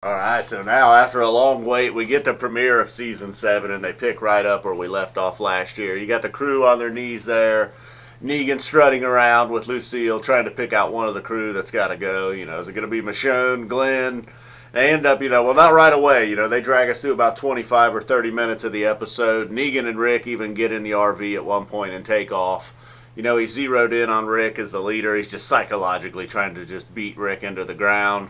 Alright, so now after a long wait, we get the premiere of Season 7, and they pick right up where we left off last year. You got the crew on their knees there. Negan strutting around with Lucille, trying to pick out one of the crew that's got to go. Is it going to be Michonne, Glenn? They end up, well, not right away. They drag us through about 25 or 30 minutes of the episode. Negan and Rick even get in the RV at one point and take off. He's zeroed in on Rick as the leader. He's just psychologically trying to just beat Rick into the ground.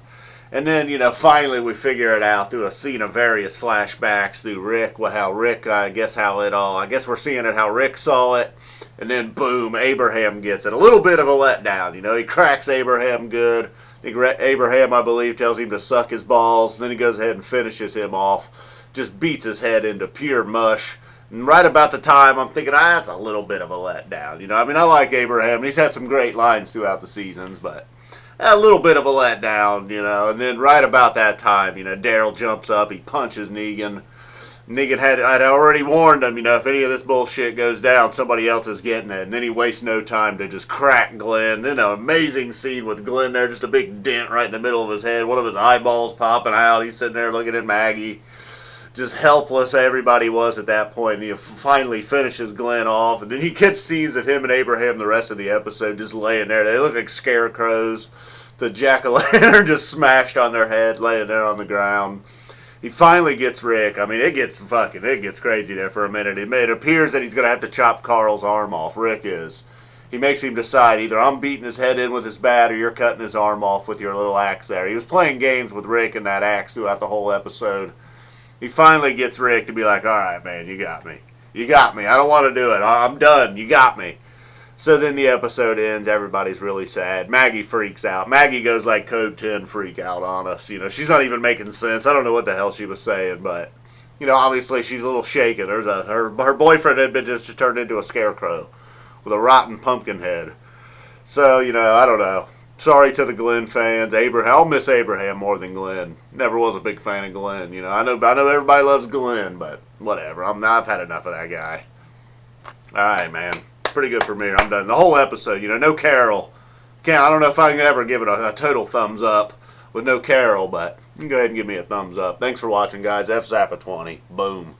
And then, finally we figure it out through a scene of various flashbacks through Rick, how Rick, I guess we're seeing it how Rick saw it. And then, boom, Abraham gets it. A little bit of a letdown, he cracks Abraham good. I think Abraham, I believe, tells him to suck his balls. And then he goes ahead and finishes him off. Just beats his head into pure mush. And right about the time, I'm thinking, that's a little bit of a letdown. I like Abraham. He's had some great lines throughout the seasons, but a little bit of a letdown, And then right about that time, Daryl jumps up, he punches Negan. Negan had already warned him, if any of this bullshit goes down, somebody else is getting it. And then he wastes no time to just crack Glenn. Then an amazing scene with Glenn there, just a big dent right in the middle of his head, one of his eyeballs popping out. He's sitting there looking at Maggie. Just helpless everybody was at that point. And he finally finishes Glenn off. And then you get scenes of him and Abraham the rest of the episode just laying there. They look like scarecrows. The jack-o'-lantern just smashed on their head, laying there on the ground. He finally gets Rick. It gets crazy there for a minute. It appears that he's going to have to chop Carl's arm off. Rick is. He makes him decide, either I'm beating his head in with his bat or you're cutting his arm off with your little axe there. He was playing games with Rick and that axe throughout the whole episode. He finally gets Rick to be like, all right, man, you got me. You got me. I don't want to do it. I'm done. You got me. So then the episode ends. Everybody's really sad. Maggie freaks out. Maggie goes like Code 10 freak out on us. She's not even making sense. I don't know what the hell she was saying, but, obviously she's a little shaken. Her boyfriend had been just turned into a scarecrow with a rotten pumpkin head. So, I don't know. Sorry to the Glenn fans. I'll miss Abraham more than Glenn. Never was a big fan of Glenn. I know everybody loves Glenn, but whatever. I've had enough of that guy. All right, man. Pretty good premiere. I'm done. The whole episode, no Carol. I don't know if I can ever give it a total thumbs up with no Carol, but you can go ahead and give me a thumbs up. Thanks for watching, guys. FZappa20. Boom.